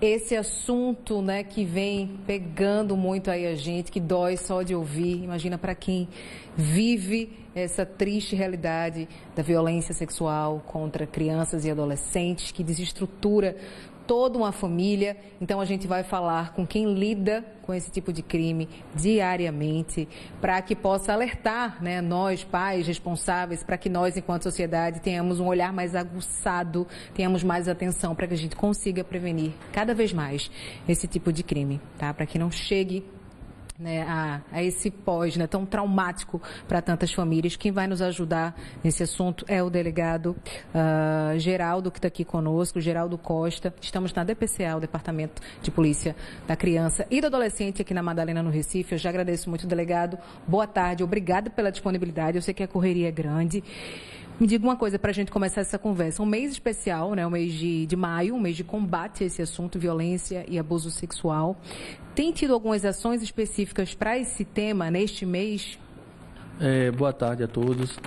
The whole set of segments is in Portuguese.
esse assunto, né, que vem pegando muito aí a gente, que dói só de ouvir. Imagina para quem vive essa triste realidade da violência sexual contra crianças e adolescentes, que desestrutura toda uma família. Então a gente vai falar com quem lida com esse tipo de crime diariamente, para que possa alertar, né, nós, pais responsáveis, para que nós, enquanto sociedade, tenhamos um olhar mais aguçado, tenhamos mais atenção, para que a gente consiga prevenir cada vez mais esse tipo de crime, tá? Para que não chegue, né, a esse pós, né, tão traumático para tantas famílias. Quem vai nos ajudar nesse assunto é o delegado Geraldo, que está aqui conosco, Geraldo Costa. Estamos na DPCA, o Departamento de Polícia da Criança e do Adolescente, aqui na Madalena, no Recife. Eu já agradeço muito, delegado. Boa tarde, obrigado pela disponibilidade. Eu sei que a correria é grande. Me diga uma coisa para a gente começar essa conversa. Um mês especial, né, o mês de maio, um mês de combate a esse assunto, violência e abuso sexual. Tem tido algumas ações específicas para esse tema neste mês? Boa tarde a todos.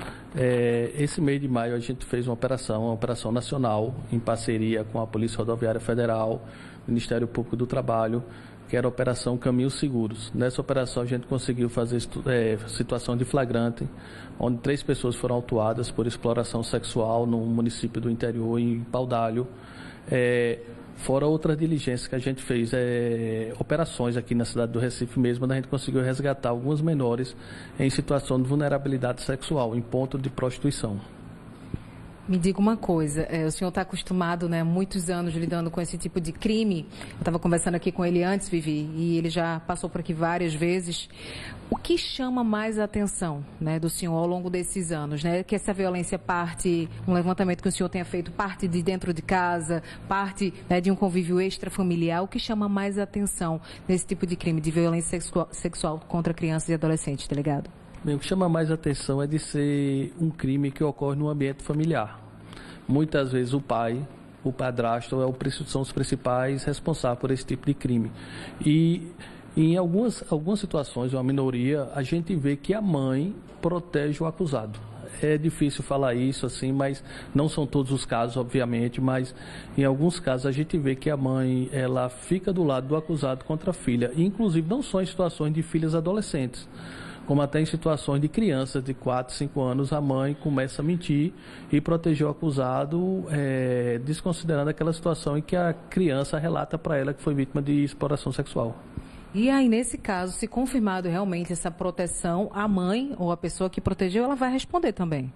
Esse mês de maio a gente fez uma operação nacional, em parceria com a Polícia Rodoviária Federal, Ministério Público do Trabalho, que era a Operação Caminhos Seguros. Nessa operação a gente conseguiu fazer situação de flagrante, onde 3 pessoas foram autuadas por exploração sexual no município do interior, em Paudalho. Fora outras diligências que a gente fez, operações aqui na cidade do Recife mesmo, onde a gente conseguiu resgatar alguns menores em situação de vulnerabilidade sexual, em ponto de prostituição. Me diga uma coisa, o senhor está acostumado, né, muitos anos lidando com esse tipo de crime. Eu estava conversando aqui com ele antes, Vivi, e ele já passou por aqui várias vezes. O que chama mais a atenção, né, do senhor ao longo desses anos, né? Que essa violência parte, um levantamento que o senhor tenha feito, parte de dentro de casa, parte, né, de um convívio extrafamiliar. O que chama mais a atenção nesse tipo de crime de violência sexual contra crianças e adolescentes, delegado? Bem, o que chama mais atenção é de ser um crime que ocorre no ambiente familiar. Muitas vezes o pai, o padrasto, são os principais responsáveis por esse tipo de crime. E em algumas situações, uma minoria, a gente vê que a mãe protege o acusado. É difícil falar isso assim, mas não são todos os casos, obviamente, mas em alguns casos a gente vê que a mãe, ela fica do lado do acusado contra a filha, inclusive não só em situações de filhas adolescentes, como até em situações de crianças de 4, 5 anos, a mãe começa a mentir e proteger o acusado, desconsiderando aquela situação em que a criança relata para ela que foi vítima de exploração sexual. E aí, nesse caso, se confirmado realmente essa proteção, a mãe ou a pessoa que protegeu, ela vai responder também?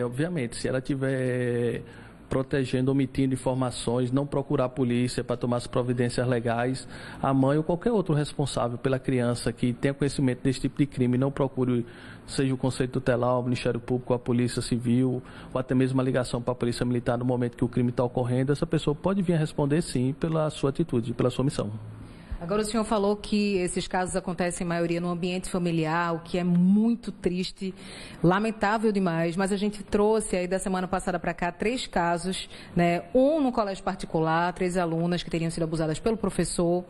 Obviamente, se ela tiver protegendo, omitindo informações, não procurar a polícia para tomar as providências legais, a mãe ou qualquer outro responsável pela criança que tenha conhecimento desse tipo de crime, não procure, seja o Conselho Tutelar, o Ministério Público, a Polícia Civil, ou até mesmo a ligação para a Polícia Militar no momento que o crime está ocorrendo, essa pessoa pode vir a responder sim pela sua atitude, pela sua omissão. Agora, o senhor falou que esses casos acontecem, em maioria, no ambiente familiar, o que é muito triste, lamentável demais, mas a gente trouxe aí da semana passada para cá 3 casos, né? Um no colégio particular, 3 alunas que teriam sido abusadas pelo professor,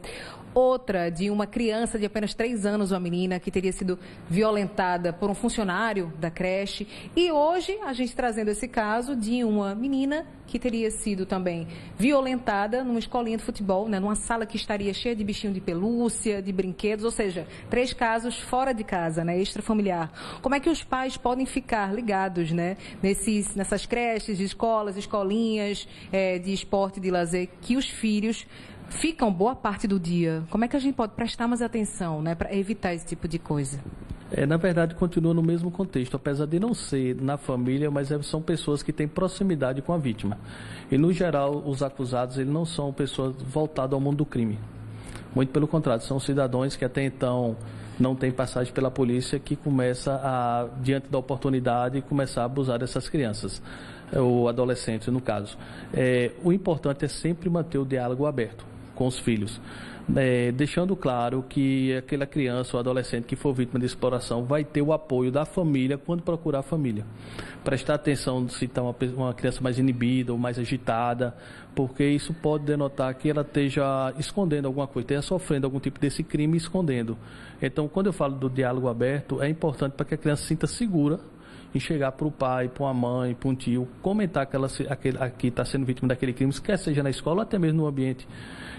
outra de uma criança de apenas 3 anos, uma menina que teria sido violentada por um funcionário da creche, e hoje a gente trazendo esse caso de uma menina que teria sido também violentada numa escolinha de futebol, né, numa sala que estaria cheia de bichinho de pelúcia, de brinquedos, ou seja, 3 casos fora de casa, né, extrafamiliar. Como é que os pais podem ficar ligados, né, nessas creches, escolas, escolinhas de esporte, de lazer, que os filhos ficam boa parte do dia? Como é que a gente pode prestar mais atenção, né, para evitar esse tipo de coisa? Na verdade, continua no mesmo contexto, apesar de não ser na família, mas são pessoas que têm proximidade com a vítima. E, no geral, os acusados eles não são pessoas voltadas ao mundo do crime. Muito pelo contrário, são cidadãos que até então não têm passagem pela polícia, que começa diante da oportunidade, começar a abusar dessas crianças, ou adolescentes, no caso. O importante é sempre manter o diálogo aberto com os filhos. Deixando claro que aquela criança ou adolescente que for vítima de exploração vai ter o apoio da família quando procurar a família. Prestar atenção se está uma criança mais inibida ou mais agitada, porque isso pode denotar que ela esteja escondendo alguma coisa, esteja sofrendo algum tipo desse crime e escondendo. Então, quando eu falo do diálogo aberto, é importante para que a criança se sinta segura em chegar para o pai, para uma mãe, para um tio, comentar que está sendo vítima daquele crime, quer seja na escola ou até mesmo no ambiente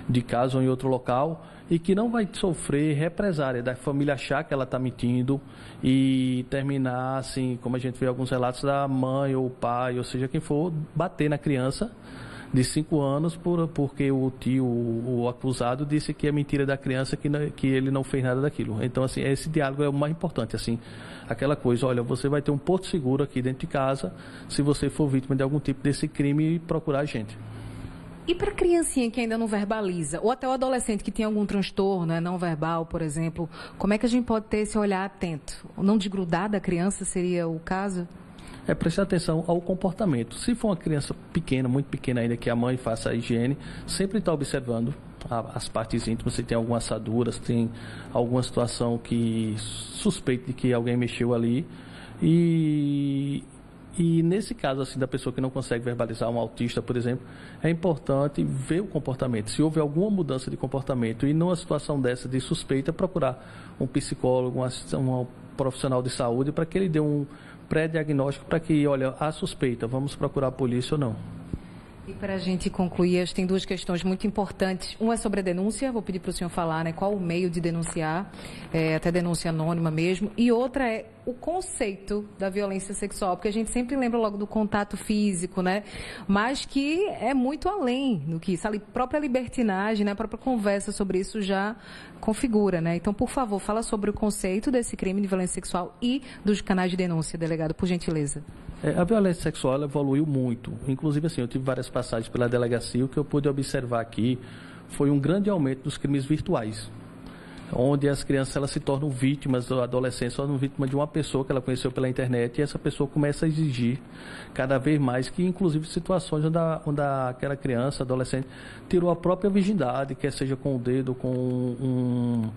de casa ou em outro local, e que não vai sofrer represária da família achar que ela está mentindo e terminar, assim, como a gente vê alguns relatos da mãe ou o pai, ou seja, quem for, bater na criança de 5 anos porque o tio, o acusado, disse que é mentira da criança, que ele não fez nada daquilo. Então, assim, esse diálogo é o mais importante, assim, aquela coisa, olha, você vai ter um porto seguro aqui dentro de casa se você for vítima de algum tipo desse crime e procurar a gente. E para a criancinha que ainda não verbaliza, ou até o adolescente que tem algum transtorno, né, não verbal, por exemplo, como é que a gente pode ter esse olhar atento? Não desgrudar da criança seria o caso? Prestar atenção ao comportamento. Se for uma criança pequena, muito pequena ainda, que a mãe faça a higiene, sempre está observando as partes íntimas, se tem alguma assadura, se tem alguma situação que suspeite de que alguém mexeu ali. E nesse caso, assim, da pessoa que não consegue verbalizar, um autista, por exemplo, é importante ver o comportamento. Se houve alguma mudança de comportamento e numa situação dessa de suspeita, procurar um psicólogo, um profissional de saúde para que ele dê um pré-diagnóstico para que, olha, há suspeita, vamos procurar a polícia ou não. E para a gente concluir, tem 2 questões muito importantes. Uma é sobre a denúncia, vou pedir para o senhor falar, né, qual o meio de denunciar, até denúncia anônima mesmo. E outra é o conceito da violência sexual, porque a gente sempre lembra logo do contato físico, né? Mas que é muito além do que isso. A própria libertinagem, né, a própria conversa sobre isso já configura, né? Então, por favor, fala sobre o conceito desse crime de violência sexual e dos canais de denúncia, delegado, por gentileza. A violência sexual ela evoluiu muito. Inclusive, assim, eu tive várias passagens pela delegacia. O que eu pude observar aqui foi um grande aumento dos crimes virtuais, onde as crianças elas se tornam vítimas, da adolescência, se tornam vítimas de uma pessoa que ela conheceu pela internet, e essa pessoa começa a exigir cada vez mais, que inclusive situações onde aquela criança, adolescente, tirou a própria virgindade, quer seja com o dedo, com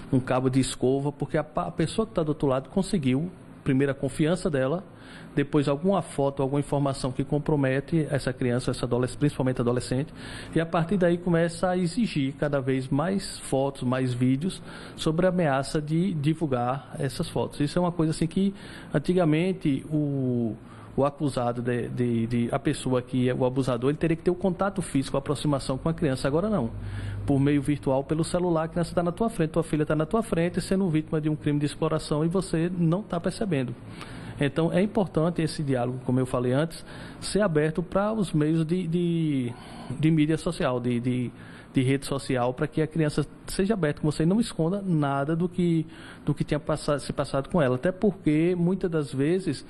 um cabo de escova, porque a pessoa que está do outro lado conseguiu, primeiro, a confiança dela, depois alguma foto, alguma informação que compromete essa criança, essa adolescente, principalmente adolescente, e a partir daí começa a exigir cada vez mais fotos, mais vídeos sobre a ameaça de divulgar essas fotos. Isso é uma coisa assim que antigamente o acusado, a pessoa que é o abusador, ele teria que ter o contato físico, a aproximação com a criança. Agora não. Por meio virtual, pelo celular, a criança está na tua frente, tua filha está na tua frente, sendo vítima de um crime de exploração e você não está percebendo. Então, é importante esse diálogo, como eu falei antes, ser aberto para os meios de mídia social, de rede social, para que a criança seja aberta, que você não esconda nada do que tinha se passado com ela. Até porque, muitas das vezes,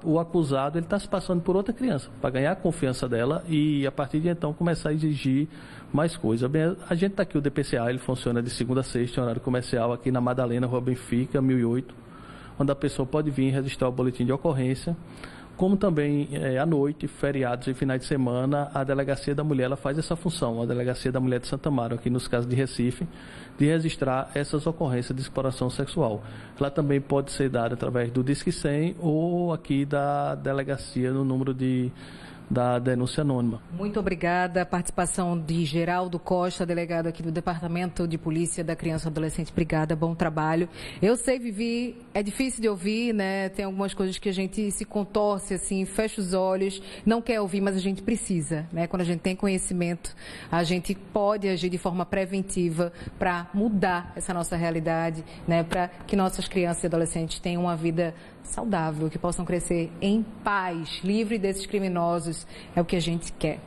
o acusado está se passando por outra criança, para ganhar a confiança dela e, a partir de então, começar a exigir mais coisas. Bem, a gente está aqui, o DPCA, ele funciona de segunda a sexta, horário comercial, aqui na Madalena, Rua Benfica, 1008, onde a pessoa pode vir registrar o boletim de ocorrência, como também à noite, feriados e finais de semana, a Delegacia da Mulher ela faz essa função, a Delegacia da Mulher de Santa Amaro, aqui nos casos de Recife, de registrar essas ocorrências de exploração sexual. Ela também pode ser dada através do Disque 100 ou aqui da delegacia no número da denúncia anônima. Muito obrigada. A participação de Geraldo Costa, delegado aqui do Departamento de Polícia da Criança e Adolescente. Obrigada, bom trabalho. Eu sei, Vivi, é difícil de ouvir, né? Tem algumas coisas que a gente se contorce, assim, fecha os olhos, não quer ouvir, mas a gente precisa, né? Quando a gente tem conhecimento, a gente pode agir de forma preventiva para mudar essa nossa realidade, né? Para que nossas crianças e adolescentes tenham uma vida saudável, que possam crescer em paz, livre desses criminosos, é o que a gente quer.